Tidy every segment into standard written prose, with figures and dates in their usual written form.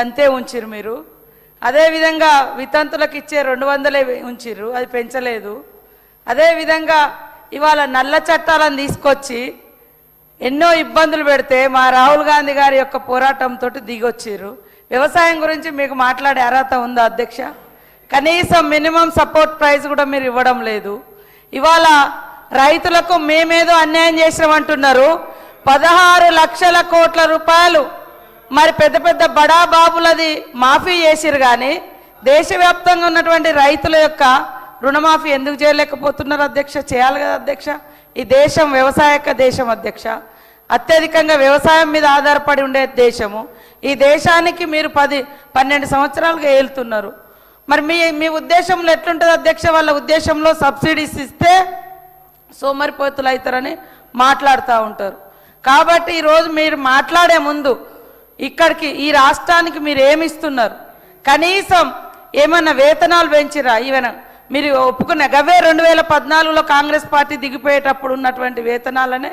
అంతే ఉంచిరు మీరు. అదేవిధంగా వితంతులకు ఇచ్చే 200 ఉంచిరు, అది పెంచలేదు. అదేవిధంగా ఇవాళ నల్ల చట్టాలను తీసుకొచ్చి ఎన్నో ఇబ్బందులు పెడితే మా రాహుల్ గాంధీ గారి యొక్క పోరాటంతో దిగొచ్చారు. వ్యవసాయం గురించి మీకు మాట్లాడే అర్హత ఉందా అధ్యక్ష? కనీసం మినిమం సపోర్ట్ ప్రైస్ కూడా మీరు ఇవ్వడం లేదు. ఇవాళ రైతులకు మేమేదో అన్యాయం చేసామంటున్నారు. 16 లక్షల కోట్ల రూపాయలు మరి పెద్ద పెద్ద బడా బాబులది మాఫీ చేసిరు, కానీ దేశవ్యాప్తంగా ఉన్నటువంటి రైతుల యొక్క రుణమాఫీ ఎందుకు చేయలేకపోతున్నారు అధ్యక్ష? చేయాలి కదా అధ్యక్ష. ఈ దేశం వ్యవసాయక దేశం అధ్యక్ష, అత్యధికంగా వ్యవసాయం మీద ఆధారపడి ఉండే దేశము. ఈ దేశానికి మీరు 10-12 సంవత్సరాలుగా ఏలుతున్నారు. మరి మీ ఉద్దేశంలో ఎట్లుంటుంది అధ్యక్ష? వాళ్ళ ఉద్దేశంలో సబ్సిడీస్ ఇస్తే సోమరిపోతులు అవుతారని మాట్లాడుతూ ఉంటారు. కాబట్టి ఈరోజు మీరు మాట్లాడే ముందు ఇక్కడికి ఈ రాష్ట్రానికి మీరు ఏమి ఇస్తున్నారు? కనీసం ఏమన్నా వేతనాలు పెంచిరా? ఈవెన మీరు ఒప్పుకున్న గవే 2014లో కాంగ్రెస్ పార్టీ దిగిపోయేటప్పుడు ఉన్నటువంటి వేతనాలనే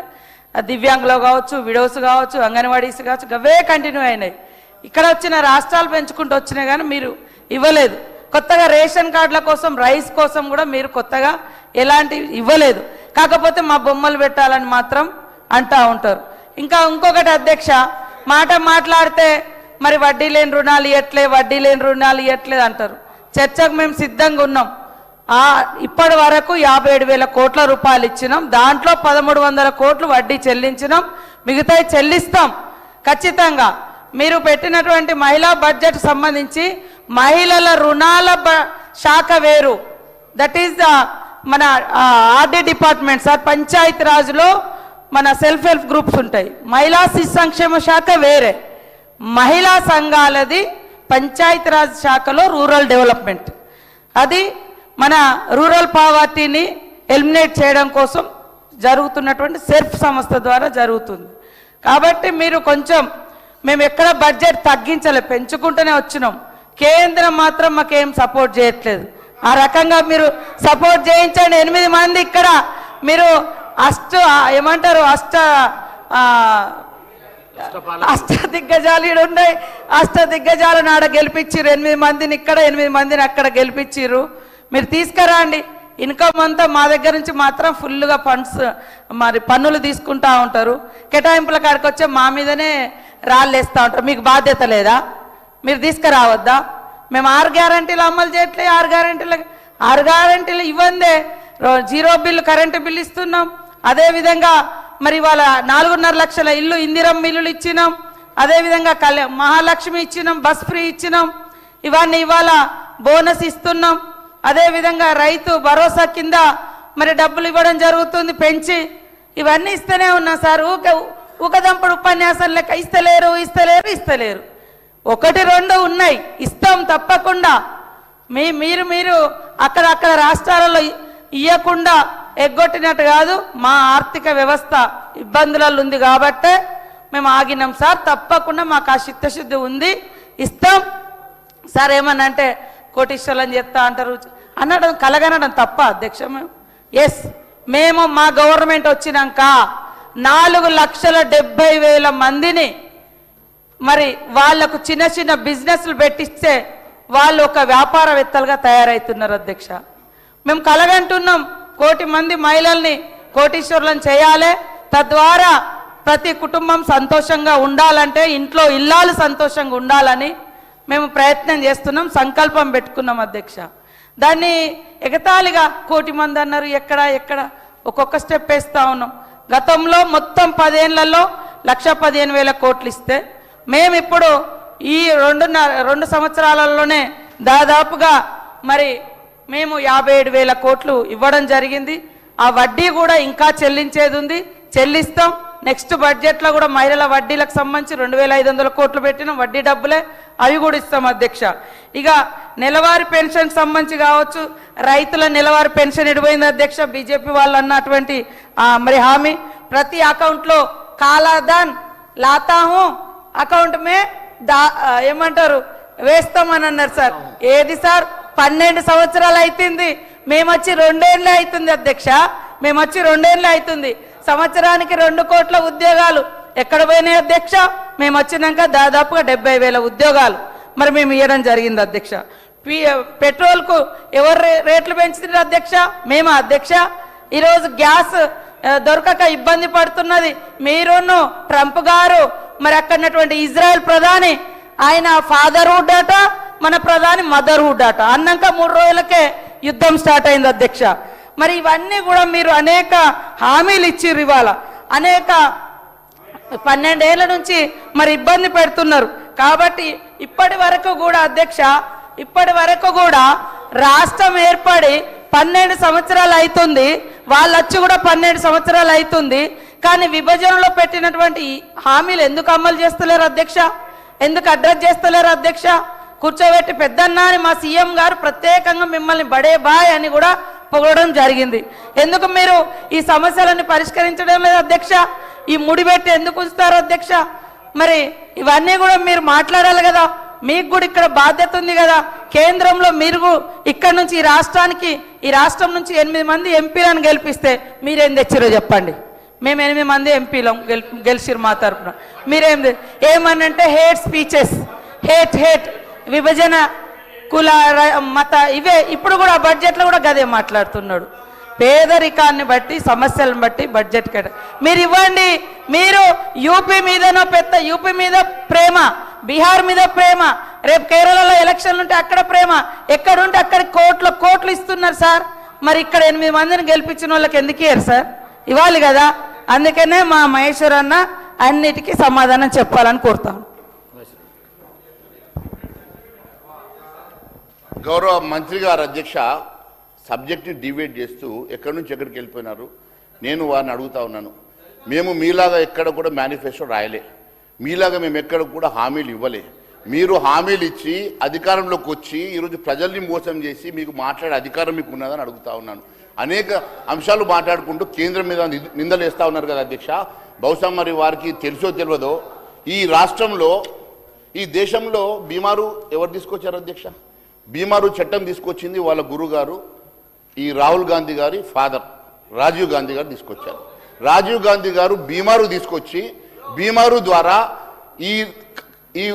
దివ్యాంగులు కావచ్చు, విడోస్ కావచ్చు, అంగన్వాడీస్ కావచ్చు, గవే కంటిన్యూ అయినాయి. ఇక్కడ వచ్చిన రాష్ట్రాలు పెంచుకుంటూ వచ్చినాయి, కానీ మీరు ఇవ్వలేదు. కొత్తగా రేషన్ కార్డుల కోసం, రైస్ కోసం కూడా మీరు కొత్తగా ఎలాంటివి ఇవ్వలేదు. కాకపోతే మా బొమ్మలు పెట్టాలని మాత్రం అంటూ ఉంటారు. ఇంకొకటి అధ్యక్ష, మాట్లాడితే మరి వడ్డీ లేని రుణాలు ఇవ్వట్లేదు అంటారు. చర్చకు మేము సిద్ధంగా ఉన్నాం. ఇప్పటి వరకు 57,000 కోట్ల రూపాయలు ఇచ్చినాం. దాంట్లో 1,300 కోట్లు వడ్డీ చెల్లించినాం, మిగతాయి చెల్లిస్తాం ఖచ్చితంగా. మీరు పెట్టినటువంటి మహిళా బడ్జెట్ సంబంధించి మహిళల రుణాల శాఖ వేరు, దట్ ఈస్ మన ఆర్డీ డిపార్ట్మెంట్ సార్. పంచాయతీ రాజులో మన సెల్ఫ్ హెల్ప్ గ్రూప్స్ ఉంటాయి, మహిళా శిశు సంక్షేమ శాఖ వేరే, మహిళా సంఘాలది పంచాయతీరాజ్ శాఖలో రూరల్ డెవలప్మెంట్. అది మన రూరల్ పావర్టీని ఎలిమినేట్ చేయడం కోసం జరుగుతున్నటువంటి సెర్ఫ్ సంస్థ ద్వారా జరుగుతుంది. కాబట్టి మీరు కొంచెం, మేము ఎక్కడ బడ్జెట్ తగ్గించలే, పెంచుకుంటూనే వచ్చినాం. కేంద్రం మాత్రం మాకేం సపోర్ట్ చేయట్లేదు. ఆ రకంగా మీరు సపోర్ట్ చేయించండి. 8 మంది ఇక్కడ మీరు అష్ట దిగ్గజాలు ఉన్నాయి. అష్ట దిగ్గజాలను ఆడ గెలిపించారు. 8 మందిని ఇక్కడ, 8 మందిని అక్కడ గెలిపించారు. మీరు తీసుకురండి. ఇన్కమ్ అంతా మా దగ్గర నుంచి మాత్రం ఫుల్గా ఫండ్స్ మరి పన్నులు తీసుకుంటా ఉంటారు. కేటాయింపుల కాడికి వచ్చే మా మీదనే రాళ్ళు వేస్తూ ఉంటారు. మీకు బాధ్యత లేదా? మీరు తీసుకురావద్దా? మేము 6 గ్యారంటీలు అమలు చేయట్లేదు. 6 గ్యారంటీలు ఇవ్వందే 0 బిల్లు కరెంటు బిల్లు ఇస్తున్నాం. అదేవిధంగా మరి ఇవాళ 4.5 లక్షల ఇల్లు ఇందిరమ్మ ఇల్లులు ఇచ్చినాం. అదేవిధంగా మహాలక్ష్మి ఇచ్చినాం, బస్ ఫ్రీ ఇచ్చినాం. ఇవన్నీ ఇవాళ బోనస్ ఇస్తున్నాం. అదేవిధంగా రైతు భరోసా కింద మరి డబ్బులు ఇవ్వడం జరుగుతుంది పెంచి. ఇవన్నీ ఇస్తూనే ఉన్నాం సార్. ఊకదంపుడు ఉపన్యాసం లెక్క ఇస్తలేరు. 1-2 ఉన్నాయి, ఇస్తాం తప్పకుండా. మీరు అక్కడ రాష్ట్రాలలో ఇవ్వకుండా ఎగ్గొట్టినట్టు కాదు. మా ఆర్థిక వ్యవస్థ ఇబ్బందులలో ఉంది కాబట్టే మేము ఆగినాం సార్. తప్పకుండా మాకు ఆ చిత్తశుద్ధి ఉంది, ఇస్తాం సార్. ఏమన్నా అంటే కోటీశ్వరులని చెప్తా అంటారు అనడం, కలగనడం తప్ప అధ్యక్ష. మేము మా గవర్నమెంట్ వచ్చినాక 4,70,000 మందిని మరి వాళ్లకు చిన్న చిన్న బిజినెస్లు పెట్టిస్తే వాళ్ళు ఒక వ్యాపారవేత్తలుగా తయారవుతున్నారు అధ్యక్ష. మేము కలగంటున్నాం 1,000,000 మంది మహిళల్ని కోటీశ్వరులను చేయాలి. తద్వారా ప్రతి కుటుంబం సంతోషంగా ఉండాలంటే, ఇంట్లో ఇల్లాలు సంతోషంగా ఉండాలని మేము ప్రయత్నం చేస్తున్నాం, సంకల్పం పెట్టుకున్నాం అధ్యక్ష. దాన్ని ఎగతాళిగా 1,000,000 మంది అన్నారు. ఎక్కడ ఒక్కొక్క స్టెప్ వేస్తూ ఉన్నాం. గతంలో మొత్తం 10 ఏళ్లలో 1,15,000 కోట్లు ఇస్తే మేము ఇప్పుడు ఈ 2 సంవత్సరాలలోనే దాదాపుగా మరి మేము 57,000 కోట్లు ఇవ్వడం జరిగింది. ఆ వడ్డీ కూడా ఇంకా చెల్లించేది ఉంది, చెల్లిస్తాం. నెక్స్ట్ బడ్జెట్లో కూడా మహిళల వడ్డీలకు సంబంధించి 2,500 కోట్లు పెట్టిన వడ్డీ డబ్బులే, అవి కూడా ఇస్తాం అధ్యక్ష. ఇక నెలవారీ పెన్షన్ సంబంధించి కావచ్చు, రైతుల నెలవారీ పెన్షన్ ఎడిపోయింది అధ్యక్ష. బీజేపీ వాళ్ళు అన్నటువంటి మరి హామీ, ప్రతి అకౌంట్లో కాలాదాన్ లాతాహు అకౌంట్ మే ఏమంటారు వేస్తామని అన్నారు సార్. ఏది సార్? 12 సంవత్సరాలు అవుతుంది. మేము వచ్చి 2 ఏళ్ళు అవుతుంది అధ్యక్ష. మేము వచ్చి 2 ఏళ్ళు అవుతుంది. సంవత్సరానికి 2 కోట్ల ఉద్యోగాలు ఎక్కడ పోయినాయి అధ్యక్ష? మేము వచ్చినాక దాదాపుగా 70,000 ఉద్యోగాలు. మరి మేము ఇవ్వడం జరిగింది అధ్యక్ష. పెట్రోల్కు ఎవరు రేట్లు పెంచుతున్నారు అధ్యక్ష? మేమా అధ్యక్ష? ఈరోజు గ్యాస్ దొరకక ఇబ్బంది పడుతున్నది మీరును ట్రంప్ గారు. మరి అక్కడటువంటి ఇజ్రాయెల్ ప్రధాని ఆయన ఫాదర్హుడ్ అట, మన ప్రధాని మదర్హుడ్ అట. అన్నాక 3 రోజులకే యుద్ధం స్టార్ట్ అయింది అధ్యక్ష. మరి ఇవన్నీ కూడా మీరు అనేక హామీలు ఇచ్చిర్రు, ఇవాళ అనేక 12 ఏళ్ల నుంచి మరి ఇబ్బంది పెడుతున్నారు. కాబట్టి ఇప్పటి వరకు కూడా అధ్యక్ష, ఇప్పటి వరకు కూడా రాష్ట్రం ఏర్పడి 12 సంవత్సరాలు అవుతుంది, వాళ్ళు వచ్చి కూడా 12 సంవత్సరాలు అవుతుంది. కానీ విభజనలో పెట్టినటువంటి హామీలు ఎందుకు అమలు చేస్తలేరు అధ్యక్ష? ఎందుకు అడ్రస్ చేస్తలేరు అధ్యక్ష? కూర్చోబెట్టి పెద్దన్న అని మా సీఎం గారు ప్రత్యేకంగా మిమ్మల్ని బడే బాయ్ అని కూడా పొగడడం జరిగింది. ఎందుకు మీరు ఈ సమస్యలను పరిష్కరించడం లేదు అధ్యక్ష? ఈ ముడిపెట్టి ఎందుకు ఉంచుతారు అధ్యక్ష? మరి ఇవన్నీ కూడా మీరు మాట్లాడాలి కదా, మీకు కూడా ఇక్కడ బాధ్యత ఉంది కదా. కేంద్రంలో మీరు ఇక్కడ నుంచి ఈ రాష్ట్రం నుంచి 8 మంది ఎంపీలను గెలిపిస్తే మీరేం తెచ్చిరో చెప్పండి. మేము 8 మంది ఎంపీలం గెలిచిరు మా తరఫున. ఏమనంటే హేట్ స్పీచెస్, హేట్ విభజన, కుల మత, ఇవే ఇప్పుడు కూడా బడ్జెట్లో కూడా గదే మాట్లాడుతున్నాడు. పేదరికాన్ని బట్టి సమస్యలను బట్టి బడ్జెట్ మీరు ఇవ్వండి. మీరు యూపీ మీదనో పెద్ద యూపీ మీద ప్రేమ, బీహార్ మీద ప్రేమ, రేపు కేరళలో ఎలక్షన్లు ఉంటే అక్కడ ప్రేమ, ఎక్కడుంటే అక్కడ కోట్లు ఇస్తున్నారు సార్. మరి ఇక్కడ 8 మందిని గెలిపించిన వాళ్ళకి ఎందుకు ఇయ్యారు సార్? ఇవ్వాలి కదా. అందుకనే మా మహేశ్వర్ అన్న అన్నిటికీ సమాధానం చెప్పాలని కోరుతాను. గౌరవ మంత్రి గారు అధ్యక్ష, సబ్జెక్ట్ని డిబేట్ చేస్తూ ఎక్కడి నుంచి ఎక్కడికి వెళ్ళిపోయినారు. నేను వారిని అడుగుతా ఉన్నాను. మేము మీలాగా ఎక్కడ కూడా మేనిఫెస్టో రాయలే, మీలాగా మేము ఎక్కడ కూడా హామీలు ఇవ్వలే. మీరు హామీలు ఇచ్చి అధికారంలోకి వచ్చి ఈరోజు ప్రజల్ని మోసం చేసి మీకు మాట్లాడే అధికారం మీకు ఉన్నదని అడుగుతా ఉన్నాను. అనేక అంశాలు మాట్లాడుకుంటూ కేంద్రం మీద నిందలు వేస్తూ ఉన్నారు కదా అధ్యక్ష. బహుశా మరి వారికి తెలుసో తెలియదో, ఈ రాష్ట్రంలో ఈ దేశంలో బీమారు ఎవరు తీసుకొచ్చారు అధ్యక్ష? బీమారు చట్టం తీసుకొచ్చింది వాళ్ళ గురుగారు, ఈ రాహుల్ గాంధీ గారి ఫాదర్ రాజీవ్ గాంధీ గారు తీసుకొచ్చారు. రాజీవ్ గాంధీ గారు బీమారు తీసుకొచ్చి బీమారు ద్వారా ఈ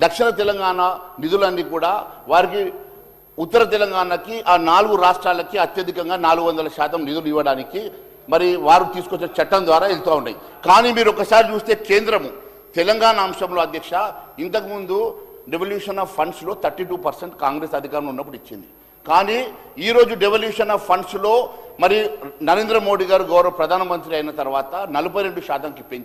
దక్షిణ తెలంగాణ నిధులన్నీ కూడా వారికి ఉత్తర తెలంగాణకి ఆ 4 రాష్ట్రాలకి అత్యధికంగా 400% నిధులు ఇవ్వడానికి మరి వారు తీసుకొచ్చే చట్టం ద్వారా వెళ్తూ ఉన్నాయి. కానీ మీరు ఒకసారి చూస్తే కేంద్రము తెలంగాణ అంశంలో అధ్యక్ష ఇంతకుముందు డెవల్యూషన్ ఆఫ్ ఫండ్స్లో 32% కాంగ్రెస్ అధికారంలో ఉన్నప్పుడు ఇచ్చింది. కానీ ఈరోజు డెవల్యూషన్ ఆఫ్ ఫండ్స్లో మరి నరేంద్ర మోడీ గారు గౌరవ ప్రధానమంత్రి అయిన తర్వాత 42%కి పెంచి